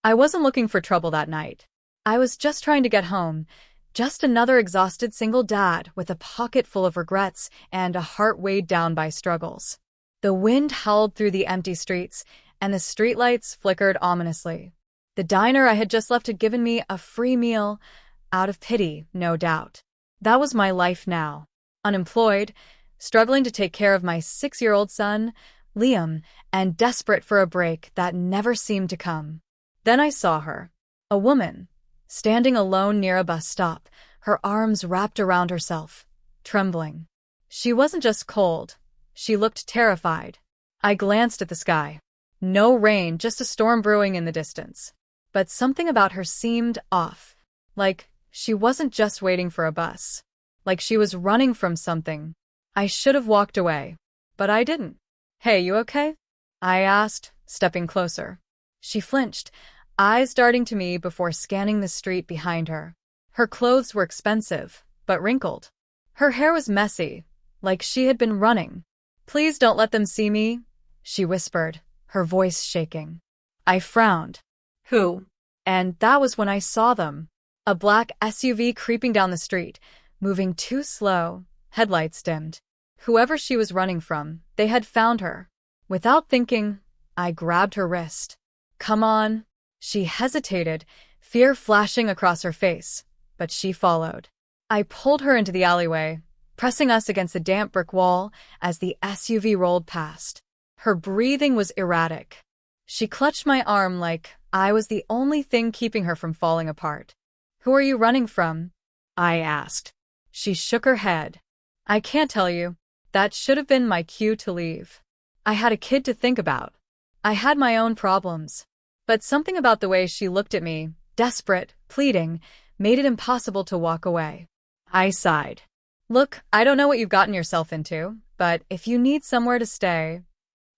I wasn't looking for trouble that night. I was just trying to get home. Just another exhausted single dad with a pocket full of regrets and a heart weighed down by struggles. The wind howled through the empty streets, and the streetlights flickered ominously. The diner I had just left had given me a free meal, out of pity, no doubt. That was my life now. Unemployed, struggling to take care of my 6-year-old son, Liam, and desperate for a break that never seemed to come. Then I saw her. A woman, standing alone near a bus stop, her arms wrapped around herself, trembling. She wasn't just cold. She looked terrified. I glanced at the sky. No rain, just a storm brewing in the distance. But something about her seemed off. Like she wasn't just waiting for a bus. Like she was running from something. I should have walked away. But I didn't. "Hey, you okay?" I asked, stepping closer. She flinched, eyes darting to me before scanning the street behind her. Her clothes were expensive, but wrinkled. Her hair was messy, like she had been running. "Please don't let them see me," she whispered, her voice shaking. I frowned. "Who?" And that was when I saw them. A black SUV creeping down the street, moving too slow, headlights dimmed. Whoever she was running from, they had found her. Without thinking, I grabbed her wrist. "Come on." She hesitated, fear flashing across her face, but she followed. I pulled her into the alleyway, pressing us against the damp brick wall as the SUV rolled past. Her breathing was erratic. She clutched my arm like I was the only thing keeping her from falling apart. "Who are you running from?" I asked. She shook her head. "I can't tell you. That should have been my cue to leave. I had a kid to think about. I had my own problems." But something about the way she looked at me, desperate, pleading, made it impossible to walk away. I sighed. "Look, I don't know what you've gotten yourself into, but if you need somewhere to stay—"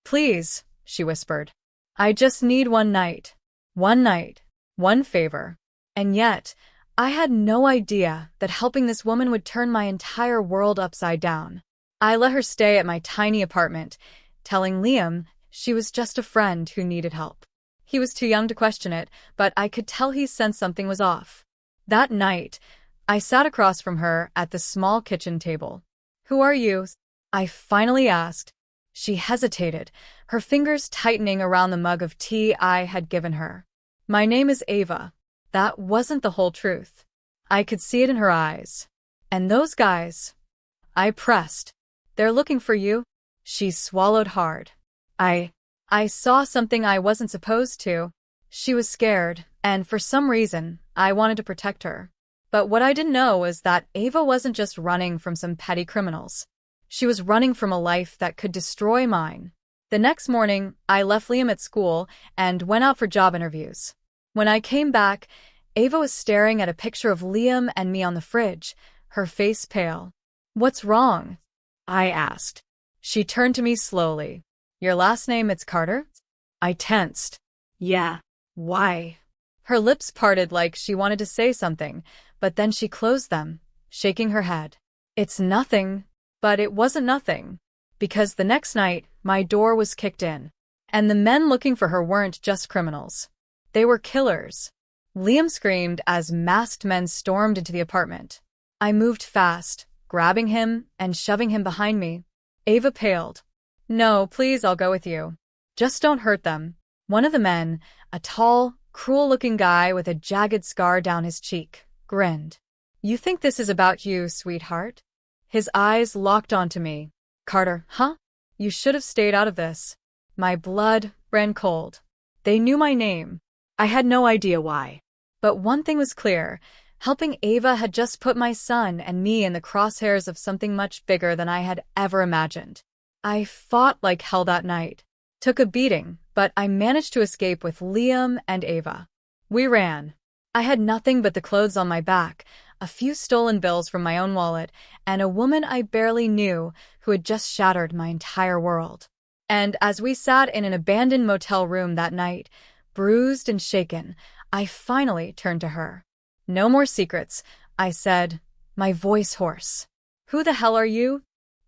"Please," she whispered. "I just need one night. One night. One favor." And yet, I had no idea that helping this woman would turn my entire world upside down. I let her stay at my tiny apartment, telling Liam she was just a friend who needed help. He was too young to question it, but I could tell he sensed something was off. That night, I sat across from her at the small kitchen table. "Who are you?" I finally asked. She hesitated, her fingers tightening around the mug of tea I had given her. "My name is Ava." That wasn't the whole truth. I could see it in her eyes. "And those guys?" I pressed. "They're looking for you." She swallowed hard. I saw something I wasn't supposed to. She was scared, and for some reason, I wanted to protect her. But what I didn't know was that Ava wasn't just running from some petty criminals. She was running from a life that could destroy mine. The next morning, I left Liam at school and went out for job interviews. When I came back, Ava was staring at a picture of Liam and me on the fridge, her face pale. "What's wrong?" I asked. She turned to me slowly. "Your last name, it's Carter?" I tensed. "Yeah. Why?" Her lips parted like she wanted to say something, but then she closed them, shaking her head. "It's nothing." But it wasn't nothing. Because the next night, my door was kicked in. And the men looking for her weren't just criminals. They were killers. Liam screamed as masked men stormed into the apartment. I moved fast, grabbing him and shoving him behind me. Ava paled. "No, please, I'll go with you. Just don't hurt them." One of the men, a tall, cruel-looking guy with a jagged scar down his cheek, grinned. "You think this is about you, sweetheart?" His eyes locked onto me. "Carter, huh? You should have stayed out of this." My blood ran cold. They knew my name. I had no idea why. But one thing was clear. Helping Ava had just put my son and me in the crosshairs of something much bigger than I had ever imagined. I fought like hell that night. Took a beating, but I managed to escape with Liam and Ava. We ran. I had nothing but the clothes on my back, a few stolen bills from my own wallet, and a woman I barely knew who had just shattered my entire world. And as we sat in an abandoned motel room that night, bruised and shaken, I finally turned to her. "No more secrets," I said, my voice hoarse. "Who the hell are you?"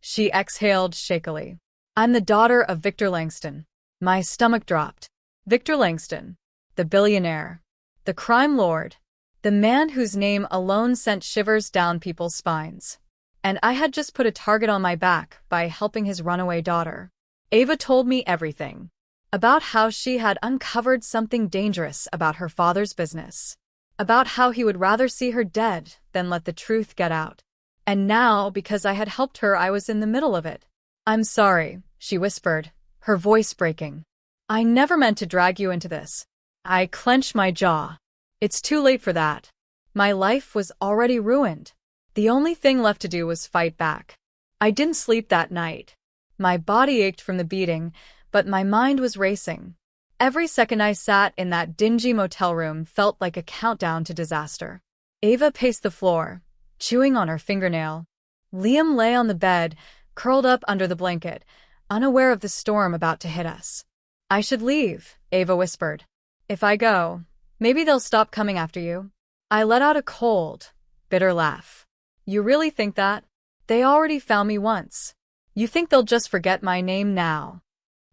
She exhaled shakily. "I'm the daughter of Victor Langston." My stomach dropped. "Victor Langston? the billionaire, the crime lord, the man whose name alone sent shivers down people's spines. And I had just put a target on my back by helping his runaway daughter. Ava told me everything. About how she had uncovered something dangerous about her father's business. About how he would rather see her dead than let the truth get out. And now, because I had helped her, I was in the middle of it. "I'm sorry," she whispered, her voice breaking. "I never meant to drag you into this." I clenched my jaw. It's too late for that. My life was already ruined. The only thing left to do was fight back. I didn't sleep that night. My body ached from the beating, but my mind was racing. Every second I sat in that dingy motel room felt like a countdown to disaster. Ava paced the floor, chewing on her fingernail. Liam lay on the bed, curled up under the blanket, unaware of the storm about to hit us. "I should leave," Ava whispered. "If I go, maybe they'll stop coming after you." I let out a cold, bitter laugh. "You really think that? They already found me once. You think they'll just forget my name now?"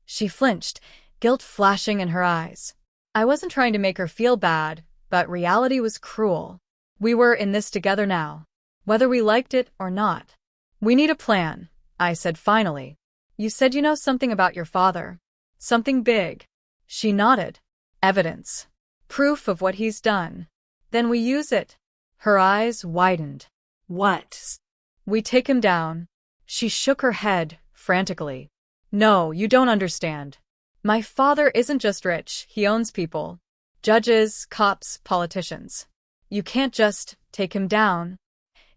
She flinched, guilt flashing in her eyes. I wasn't trying to make her feel bad, but reality was cruel. We were in this together now, whether we liked it or not. "We need a plan," I said finally. "You said you know something about your father. Something big." She nodded. "Evidence. Proof of what he's done. Then we use it." Her eyes widened. "What?" "We take him down." She shook her head frantically. "No, you don't understand. My father isn't just rich, he owns people. Judges, cops, politicians. You can't just take him down.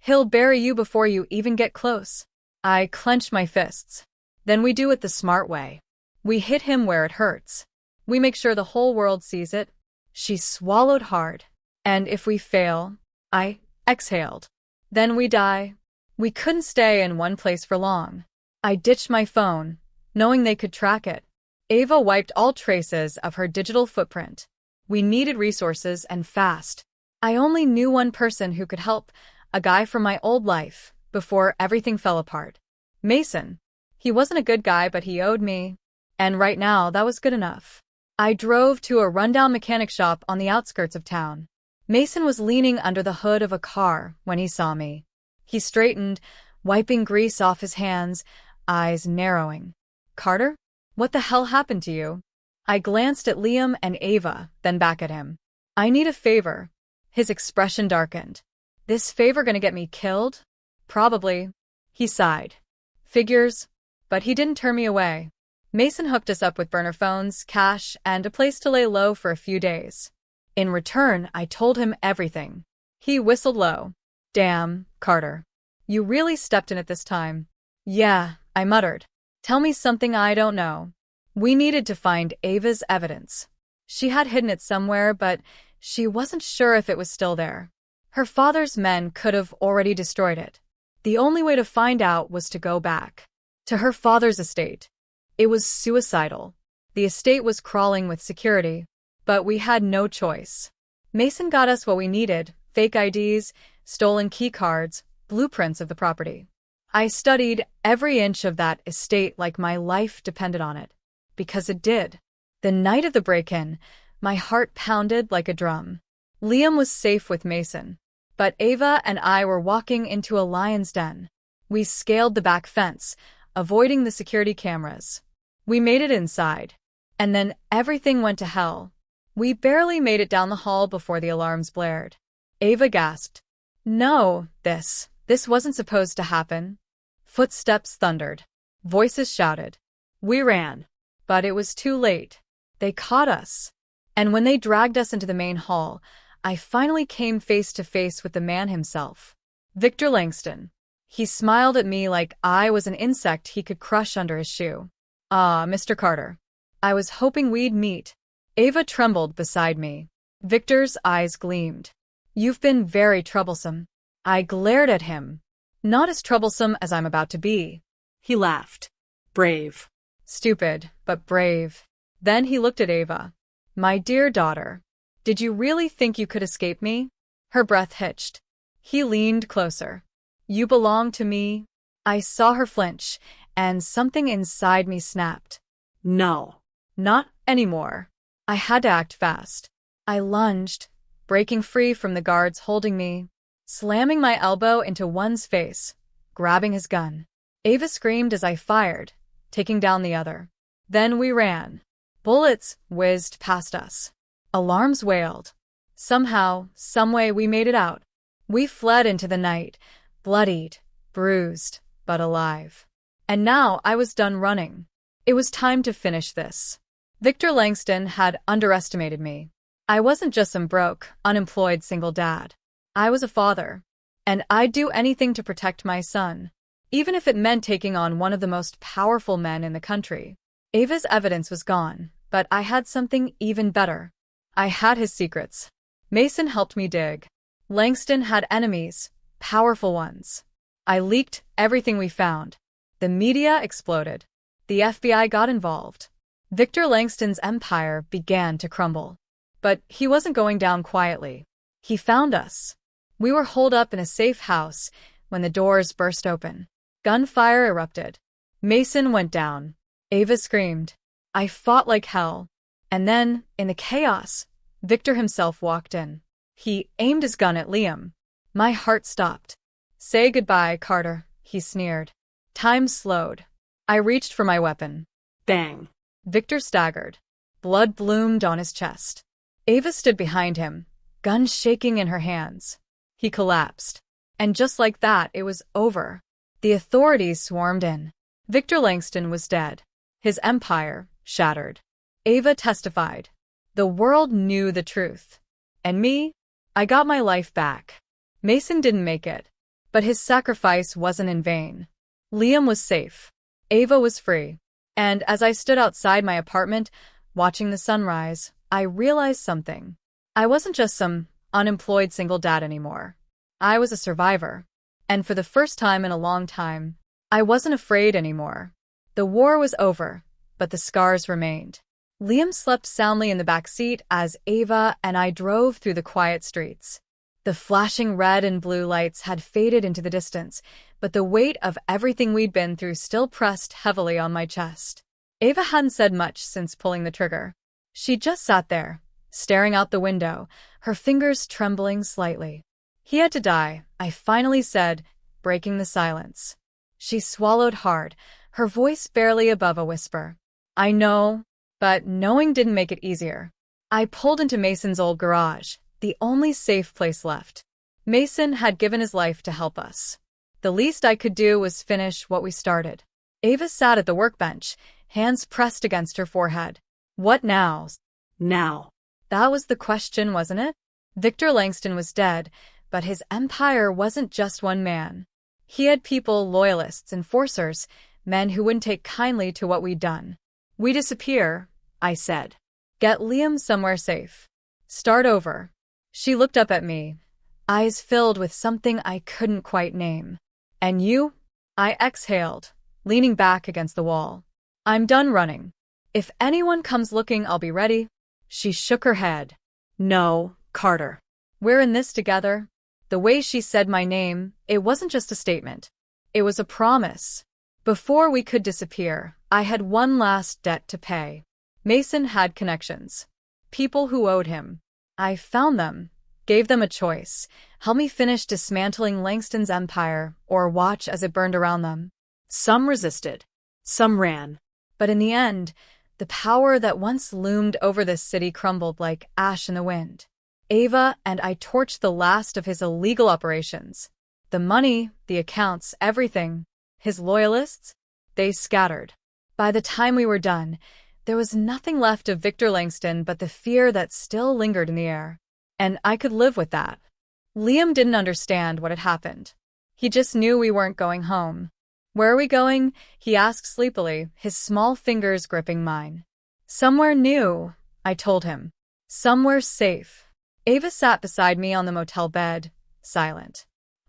He'll bury you before you even get close." I clenched my fists. "Then we do it the smart way. We hit him where it hurts. We make sure the whole world sees it." She swallowed hard. "And if we fail," I exhaled, "then we die." We couldn't stay in one place for long. I ditched my phone, knowing they could track it. Ava wiped all traces of her digital footprint. We needed resources and fast. I only knew one person who could help, a guy from my old life, before everything fell apart. Mason. He wasn't a good guy, but he owed me. And right now, that was good enough. I drove to a rundown mechanic shop on the outskirts of town. Mason was leaning under the hood of a car when he saw me. He straightened, wiping grease off his hands, eyes narrowing. "Carter? What the hell happened to you?" I glanced at Liam and Ava, then back at him. "I need a favor." His expression darkened. "This favor gonna get me killed?" "Probably." He sighed. "Figures." But he didn't turn me away. Mason hooked us up with burner phones, cash, and a place to lay low for a few days. In return, I told him everything. He whistled low. "Damn, Carter. You really stepped in it this time." "Yeah," I muttered. "Tell me something I don't know." We needed to find Ava's evidence. She had hidden it somewhere, but she wasn't sure if it was still there. Her father's men could have already destroyed it. The only way to find out was to go back to her father's estate. It was suicidal. The estate was crawling with security, but we had no choice. Mason got us what we needed: fake IDs, stolen key cards, blueprints of the property. I studied every inch of that estate like my life depended on it. Because it did. The night of the break-in, my heart pounded like a drum. Liam was safe with Mason, but Ava and I were walking into a lion's den. We scaled the back fence, avoiding the security cameras. We made it inside. And then everything went to hell. We barely made it down the hall before the alarms blared. Ava gasped. "No, this wasn't supposed to happen." Footsteps thundered. Voices shouted. We ran. But it was too late. They caught us. And when they dragged us into the main hall, I finally came face to face with the man himself. Victor Langston. He smiled at me like I was an insect he could crush under his shoe. "Ah, Mr. Carter. I was hoping we'd meet." Ava trembled beside me. Victor's eyes gleamed. "You've been very troublesome." I glared at him. "Not as troublesome as I'm about to be." He laughed. "Brave." "Stupid, but brave." Then he looked at Ava. "My dear daughter, did you really think you could escape me?" Her breath hitched. He leaned closer. "You belong to me." I saw her flinch, and something inside me snapped. "No." "Not anymore." I had to act fast. I lunged, breaking free from the guards holding me, slamming my elbow into one's face, grabbing his gun. Ava screamed as I fired, taking down the other. Then we ran. Bullets whizzed past us. Alarms wailed. Somehow, someway we made it out. We fled into the night, bloodied, bruised, but alive. And now I was done running. It was time to finish this. Victor Langston had underestimated me. I wasn't just some broke, unemployed single dad. I was a father. And I'd do anything to protect my son, even if it meant taking on one of the most powerful men in the country. Ava's evidence was gone, but I had something even better. I had his secrets. Mason helped me dig. Langston had enemies, powerful ones. I leaked everything we found. The media exploded. The FBI got involved. Victor Langston's empire began to crumble. But he wasn't going down quietly. He found us. We were holed up in a safe house when the doors burst open. Gunfire erupted. Mason went down. Ava screamed. I fought like hell. And then, in the chaos, Victor himself walked in. He aimed his gun at Liam. My heart stopped. Say goodbye, Carter, he sneered. Time slowed. I reached for my weapon. Bang. Victor staggered. Blood bloomed on his chest. Ava stood behind him, gun shaking in her hands. He collapsed. And just like that, it was over. The authorities swarmed in. Victor Langston was dead. His empire shattered. Ava testified. The world knew the truth. And me? I got my life back. Mason didn't make it. But his sacrifice wasn't in vain. Liam was safe. Ava was free. And as I stood outside my apartment, watching the sunrise, I realized something. I wasn't just some unemployed single dad anymore. I was a survivor. And for the first time in a long time, I wasn't afraid anymore. The war was over, but the scars remained. Liam slept soundly in the back seat as Ava and I drove through the quiet streets. The flashing red and blue lights had faded into the distance, but the weight of everything we'd been through still pressed heavily on my chest. Ava hadn't said much since pulling the trigger. She just sat there, staring out the window, her fingers trembling slightly. He had to die, I finally said, breaking the silence. She swallowed hard, her voice barely above a whisper. I know, but knowing didn't make it easier. I pulled into Mason's old garage, the only safe place left. Mason had given his life to help us. The least I could do was finish what we started. Ava sat at the workbench, hands pressed against her forehead. What now? Now. That was the question, wasn't it? Victor Langston was dead, but his empire wasn't just one man. He had people, loyalists, enforcers, men who wouldn't take kindly to what we'd done. We disappear, I said. Get Liam somewhere safe. Start over. She looked up at me, eyes filled with something I couldn't quite name. And you? I exhaled, leaning back against the wall. I'm done running. If anyone comes looking, I'll be ready. She shook her head. No, Carter. We're in this together. The way she said my name, it wasn't just a statement. It was a promise. Before we could disappear, I had one last debt to pay. Mason had connections. People who owed him. I found them, gave them a choice. Help me finish dismantling Langston's empire, or watch as it burned around them. Some resisted. Some ran. But in the end, the power that once loomed over this city crumbled like ash in the wind. Ava and I torched the last of his illegal operations. The money, the accounts, everything. His loyalists? They scattered. By the time we were done, there was nothing left of Victor Langston but the fear that still lingered in the air. And I could live with that. Liam didn't understand what had happened. He just knew we weren't going home. Where are we going? He asked sleepily, his small fingers gripping mine. Somewhere new, I told him. Somewhere safe. Ava sat beside me on the motel bed, silent.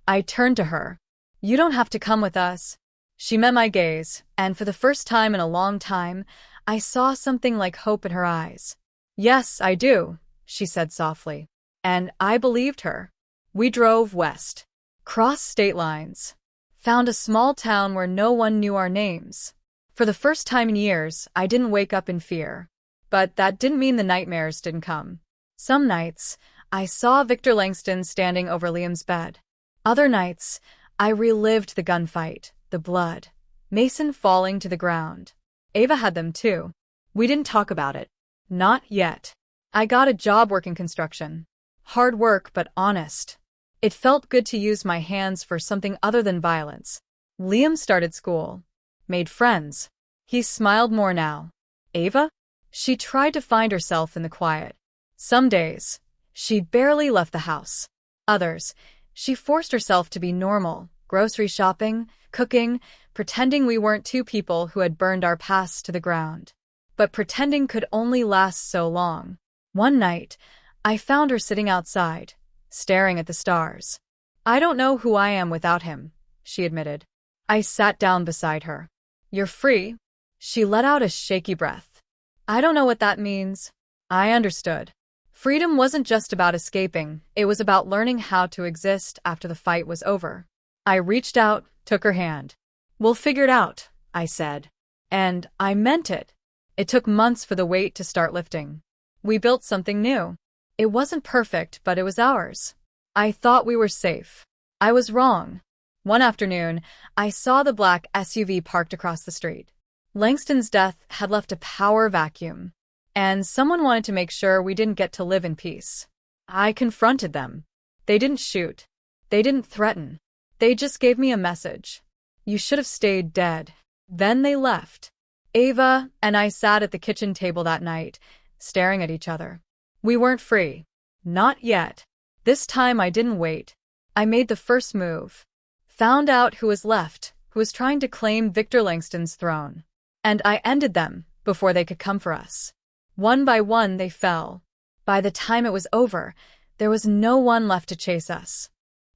I turned to her. You don't have to come with us. She met my gaze, and for the first time in a long time, I saw something like hope in her eyes. Yes, I do, she said softly. And I believed her. We drove west, crossed state lines, found a small town where no one knew our names. For the first time in years, I didn't wake up in fear. But that didn't mean the nightmares didn't come. Some nights, I saw Victor Langston standing over Liam's bed. Other nights, I relived the gunfight, the blood, Mason falling to the ground. Ava had them too. We didn't talk about it. Not yet. I got a job working construction. Hard work, but honest. It felt good to use my hands for something other than violence. Liam started school. Made friends. He smiled more now. Ava? She tried to find herself in the quiet. Some days, she barely left the house. Others, she forced herself to be normal, grocery shopping, cooking, pretending we weren't two people who had burned our pasts to the ground. But pretending could only last so long. One night, I found her sitting outside, staring at the stars. I don't know who I am without him, she admitted. I sat down beside her. You're free? She let out a shaky breath. I don't know what that means. I understood. Freedom wasn't just about escaping, it was about learning how to exist after the fight was over. I reached out, took her hand. We'll figure it out, I said. And I meant it. It took months for the weight to start lifting. We built something new. It wasn't perfect, but it was ours. I thought we were safe. I was wrong. One afternoon, I saw the black SUV parked across the street. Langston's death had left a power vacuum, and someone wanted to make sure we didn't get to live in peace. I confronted them. They didn't shoot. They didn't threaten. They just gave me a message. You should have stayed dead. Then they left. Ava and I sat at the kitchen table that night, staring at each other. We weren't free. Not yet. This time I didn't wait. I made the first move. Found out who was left, who was trying to claim Victor Langston's throne. And I ended them before they could come for us. One by one they fell. By the time it was over, there was no one left to chase us.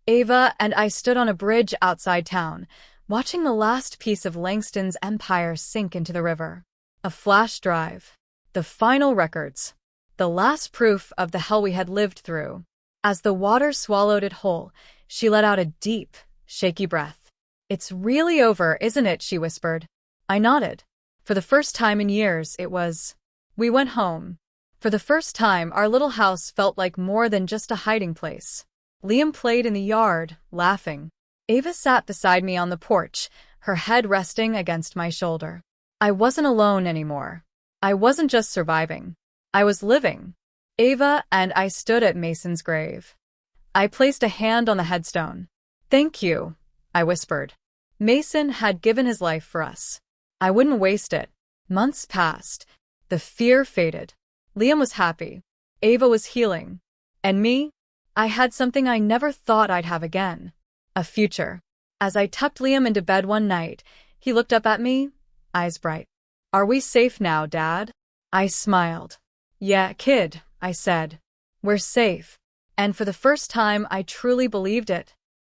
Ava and I stood on a bridge outside town, watching the last piece of Langston's empire sink into the river. A flash drive. The final records. The last proof of the hell we had lived through. As the water swallowed it whole, she let out a deep, shaky breath. It's really over, isn't it? She whispered. I nodded. For the first time in years, it was. We went home. For the first time, our little house felt like more than just a hiding place. Liam played in the yard, laughing. Ava sat beside me on the porch, her head resting against my shoulder. I wasn't alone anymore. I wasn't just surviving. I was living. Ava and I stood at Mason's grave. I placed a hand on the headstone. Thank you, I whispered. Mason had given his life for us. I wouldn't waste it. Months passed. The fear faded. Liam was happy. Ava was healing. And me? I had something I never thought I'd have again. A future. As I tucked Liam into bed one night, he looked up at me, eyes bright. Are we safe now, Dad? I smiled. Yeah, kid, I said. We're safe. And for the first time, I truly believed it.